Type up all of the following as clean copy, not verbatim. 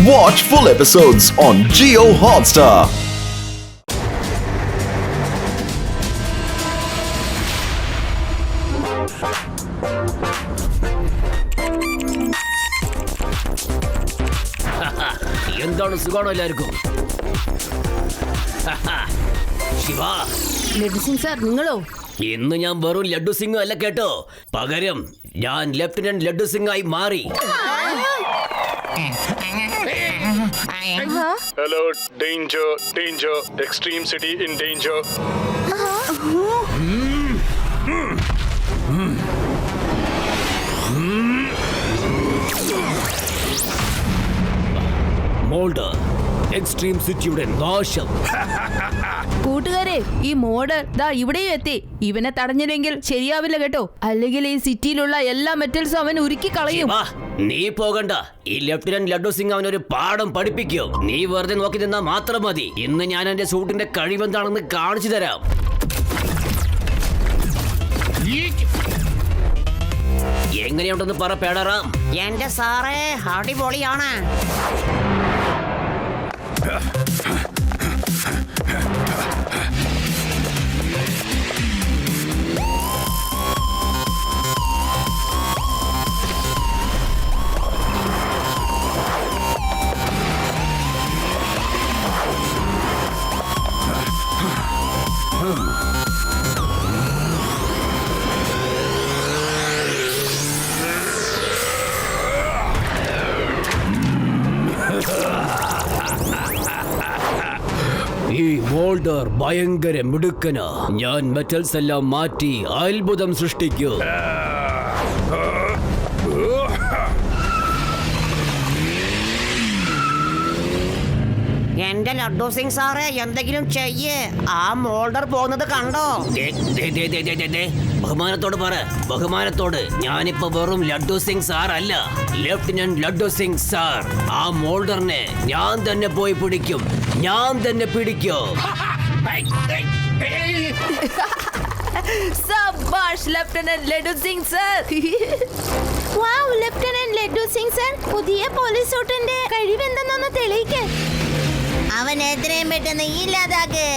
Watch full episodes on Jio Hotstar. എന്താണ് സുഖാണോ എല്ലാവർക്കും? ശിവ, ലഡ്ഡു സിംഗ് സാർ, നിങ്ങളോ? ഇന്ന് ഞാൻ വെറും ലഡ്ഡു സിംഗ് അല്ല കേട്ടോ, പകരം ഞാൻ ലെഫ്റ്റനന്റ് ലഡ്ഡു സിംഗ് ആയി മാറി. Hello, danger, danger, extreme city in danger. Moulder, extreme സിറ്റിയുടെ നാശം. കൂട്ടുകാരെ, ഈ മോഡ് ദാ ഇവിടെയും എത്തി. ഇവനെ തടഞ്ഞില്ലെങ്കിൽ ശരിയാവില്ല കേട്ടോ, അല്ലെങ്കിൽ ഈ സിറ്റിയിലുള്ള എല്ലാ മെറ്റൽസും അവൻ ഉരുക്കി കളയും. നീ പോകണ്ട, ഈ ലെഫ്റ്റനന്റ് ലഡ്ഡു സിംഗ് അവനൊരു പാഠം പഠിപ്പിക്കൂ. നീ വെറുതെ നോക്കി നിന്നാ മാത്രം മതി. ഇന്ന് ഞാൻ എന്റെ സൂട്ടിന്റെ കഴിവെന്താണെന്ന് കാണിച്ചു തരാം. എങ്ങനെയുണ്ടെന്ന് പറ പേടറാം. എന്റെ സാറേ, അടിപൊളിയാണ്. ഈ മോൾഡർ ഭയങ്കര മിടുക്കനാ. ഞാൻ മെറ്റൽസ് എല്ലാം മാറ്റി അത്ഭുതം സൃഷ്ടിക്കൂ. എന്റെ ലഡ്ഡു സിംഗ് സാറേ, എന്തെങ്കിലും ചെയ്യേ. ആ മോൾഡർ പോകുന്നത് കണ്ടോ? ബഹുമാനത്തോട് പറ, ബഹുമാനത്തോട്. ഞാനിപ്പോ വെറും ലഡ്ഡു സിംഗ് സാർ അല്ല, ലെഫ്റ്റനന്റ് ലഡ്ഡു സിംഗ് സാർ. ആ മോൾഡറിനെ ഞാൻ തന്നെ പോയി പിടിക്കും, ഞാൻ തന്നെ പിടിക്കും. സബാഷ് ലെഫ്റ്റനന്റ് ലഡ്ഡു സിംഗ് സാർ. വാവ്, ലെഫ്റ്റനന്റ് ലഡ്ഡു സിംഗ് സാർ, പുതിയ പോലീസ് സൂട്ടിന്റെ കഴിവെന്തെന്നൊന്ന് തെളിയിക്ക്. അവൻ എത്രയും പെട്ടെന്ന് ഇല്ലാതാക്ക്.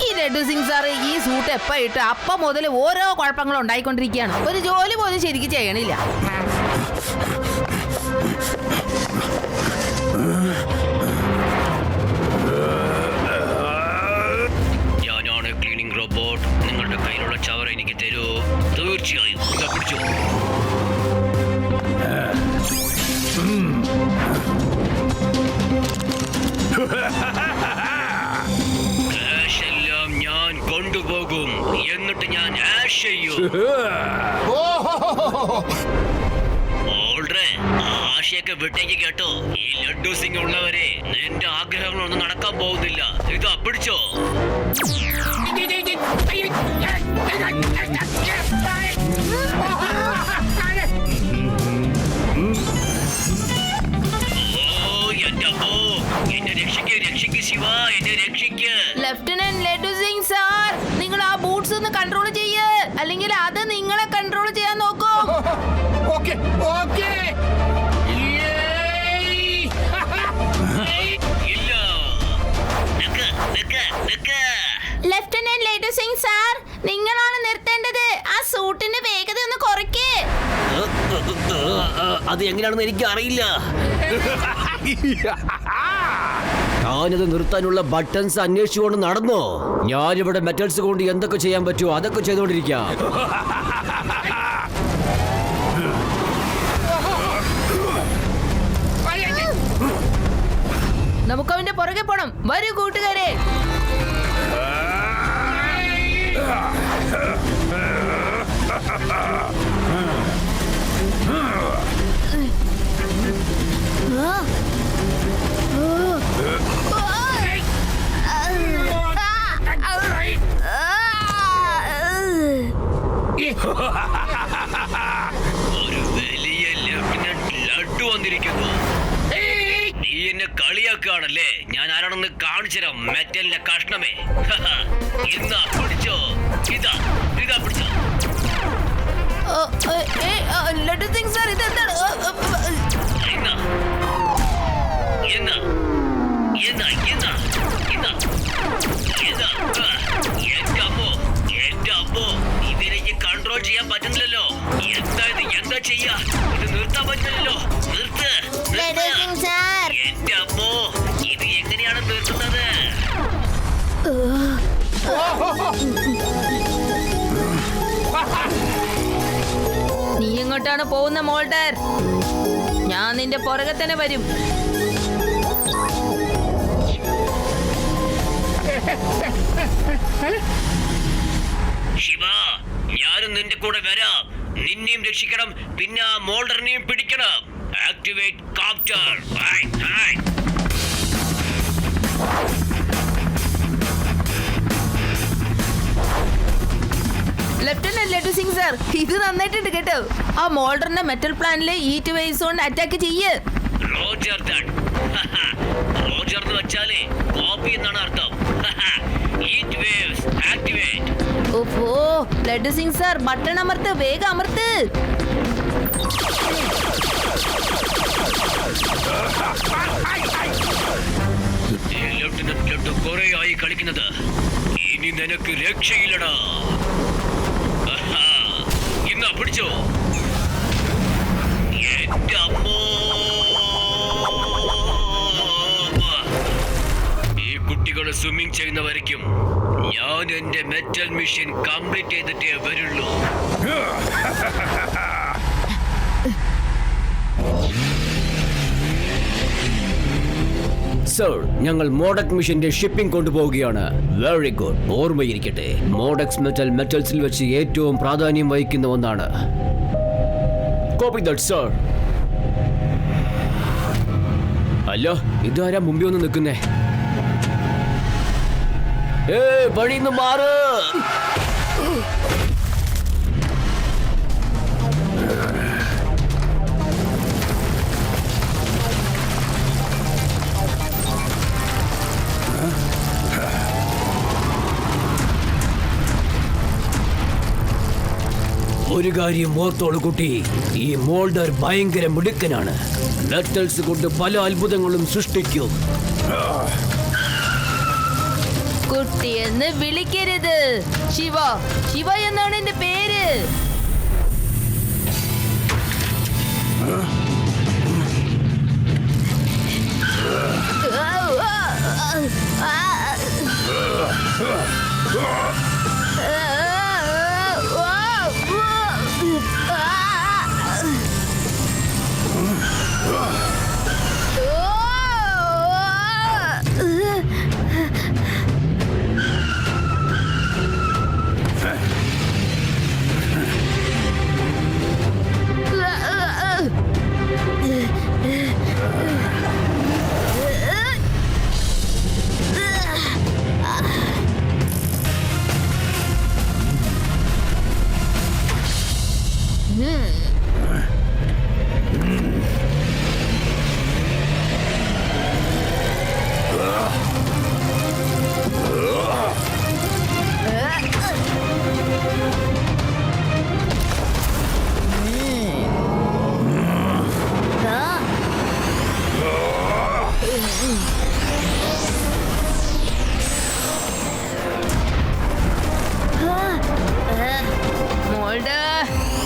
ഈ ലഡ്ഡു സിംഗ് സാർ ഈ സൂട്ട് എപ്പ ഇട്ട് അപ്പം മുതൽ ഓരോ കുഴപ്പങ്ങളും ഉണ്ടായിക്കൊണ്ടിരിക്കുകയാണ്. ഒരു ജോലി പോലും ശരിക്കും ചെയ്യണില്ല. ഞാനാണ് ക്ലീനിങ് റോബോട്ട്. നിങ്ങളുടെ കയ്യിലുള്ള ചവറ എനിക്ക് തരൂ. തീർച്ചയായും ഇതാ പിടിച്ചു. എല്ലാം ഞാൻ കൊണ്ടുപോകും, എന്നിട്ട് ഞാൻ ആഷ് ചെയ്യും. ഓൾറെഡി ആശയൊക്കെ വിട്ടേക്ക് കേട്ടോ. ഈ ലഡ്ഡു സിംഗ് ഉള്ളവരെ നിന്റെ ആഗ്രഹങ്ങളൊന്നും നടക്കാൻ പോകുന്നില്ല. ഇതാ പിടിച്ചോ. ലെഫ്റ്റനന്റ് ലഡ്ഡു സിംഗ് സാർ, നിങ്ങൾ ആ ബൂട്ട്സ് ഒന്ന് കൺട്രോൾ ചെയ്യ്, അല്ലെങ്കിൽ അത് നിങ്ങളെ കൺട്രോൾ ചെയ്യാൻ നോക്കൂ. ലെഫ്റ്റനന്റ് ലഡ്ഡു സിംഗ് സാർ, നിങ്ങളാണ് നിർത്തേണ്ടത്. ആ സൂട്ടിന്റെ വേഗത ഒന്ന് കുറയ്ക്കേ. അത് എങ്ങനെയാണെന്ന് എനിക്ക് അറിയില്ല. ഞാനത് നിർത്താനുള്ള ബട്ടൺസ് അന്വേഷിച്ചുകൊണ്ട് നടന്നോ. ഞാനിവിടെ മെറ്റൽസ് കൊണ്ട് എന്തൊക്കെ ചെയ്യാൻ പറ്റുമോ അതൊക്കെ ചെയ്തുകൊണ്ടിരിക്കാം. നമുക്കവന്റെ പുറകെ പോണം. വരൂ കൂട്ടുകാരെ. ഒരു വലിയ ലെഫ്റ്റനന്റ് ലഡ്ഡു വന്നിരിക്കുന്നു. നീ എന്നെ കളിയാക്കുകയാണല്ലേ? ഞാൻ ആരാണെന്ന് കാണിച്ചു തരാം. മെറ്റലിന്റെ കഷ്ണമേ. ഇതാ പിടിച്ചോ. ഇതാ പിടിച്ചോ. ലഡു സിംഗ് സാർ ഇതെന്താണ്? ഇവരെനിക്ക് കൺട്രോൾ ചെയ്യാൻ പറ്റുന്നില്ലല്ലോ. എന്താ ചെയ്യാ? ഇത് നിർത്താൻ പറ്റില്ലല്ലോ. നിർത്ത്. ലഡു സിംഗ് സാർ. എന്റെ അമ്മോ, ഇത് എങ്ങനെയാണ് നിർത്തുന്നത്? നീ എങ്ങോട്ടാണ് പോകുന്ന മോൾഡർ? ഞാൻ നിന്റെ പുറകെ തന്നെ വരും. ശിവ, ഞാനും നിന്റെ കൂടെ വരാം. നിന്നെയും രക്ഷിക്കണം, പിന്നെ ആ മോൾഡറിനെയും പിടിക്കണം. Activate copter. Lieutenant laddu Singh sir, ഇത് നന്നായിട്ടുണ്ട് കേട്ടോ. ആ മോൾഡറിന്റെ മെറ്റൽ പ്ലാനിലെ ഈറ്റ് വേവ്സ് കൊണ്ട് അറ്റാക്ക് ചെയ്യ്. Roger that. റോജർ എന്ന് വെച്ചാലേ കോപ്പി എന്നാണ് അർത്ഥം. Eat waves activate. ഓഹോ, ലഡു സിംഗ് സാർ ബട്ടൺ അമർത്ത്, വേഗം അമർത്ത്. ലെഫ്റ്റനന്റ് ലഡു കുറെ ആയി കളിക്കുന്നത്. ഇനി നിനക്ക് രക്ഷയില്ലടാ. ഇന്നാ പിടിച്ചോ. എന്റെ അമ്മോ, ഈ കുട്ടികൾ സ്വിമ്മിങ് ചെയ്യുന്നവരേക്കും ഞാൻ എന്റെ മെറ്റൽ മിഷൻ കംപ്ലീറ്റ് ചെയ്തിട്ടേ വരുള്ളൂ. സർ, ഞങ്ങൾ മോഡക് മിഷന്റെ ഷിപ്പിംഗ് കൊണ്ടുപോവുകയാണ്. Very good. ഓർമ്മയിരിക്കട്ടെ, മോഡക്സ് മെറ്റൽസിൽ വെച്ച് ഏറ്റവും പ്രാധാന്യം വഹിക്കുന്ന ഒന്നാണ്. Copy that sir. അല്ല, ഇതാരാ മുമ്പിൽ ഒന്ന് നിൽക്കുന്നേ? വഴിന്ന് മാറ്. ഒരു കാര്യം ഓർത്തോളൂ കുട്ടി, ഈ മോൾഡർ ഭയങ്കര മിടുക്കനാണ്. മെറ്റൽസ് കൊണ്ട് പല അത്ഭുതങ്ങളും സൃഷ്ടിക്കും. കുട്ടിയെന്ന് വിളിക്കരുത്. ശിവ, ശിവ എന്നാണ് എന്റെ പേര്.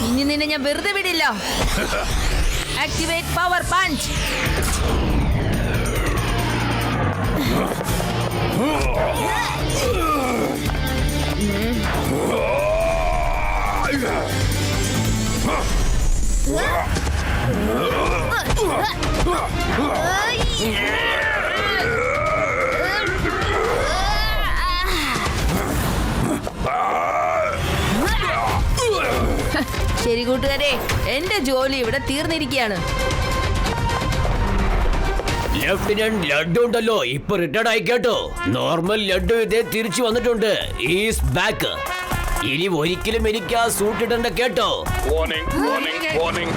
ഇനി നിന്നെ ഞാൻ വെറുതെ വിടില്ല. Activate power punch. ശരി കൂട്ടുകാരെ, എന്റെ ജോലി ഇവിടെ തീർന്നിരിക്കുകയാണ്. ലെഫ്റ്റനന്റ് ലഡു ഉണ്ടല്ലോ, ഇപ്പൊ റിട്ടയർഡ് ആയി കേട്ടോ. നോർമൽ ലഡു ഇതേ തിരിച്ചു വന്നിട്ടുണ്ട്. Is back. ഇനി ഒരിക്കലും എനിക്ക് ആ സൂട്ട് ഇടണ്ട കേട്ടോ. Warning, warning, warning.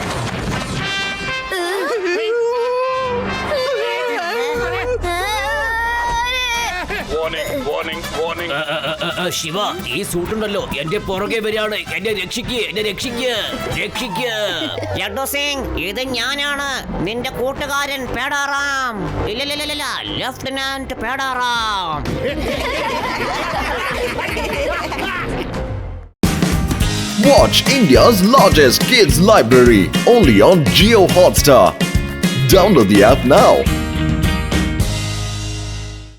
Warning. Shiva, ഈ സൂട്ടുണ്ടല്ലോ എന്റെ പുറകെ വരികയാണ്. എന്നെ രക്ഷിക്ക്. ലഡ്ഡു സിംഗ്, ഇത് ഞാനാണ് നിന്റെ കൂട്ടുകാരൻ പേടാറാം. ഇല്ല, lieutenant പേടാറാം. Watch India's largest kids library only on Jio Hotstar. Download the app now.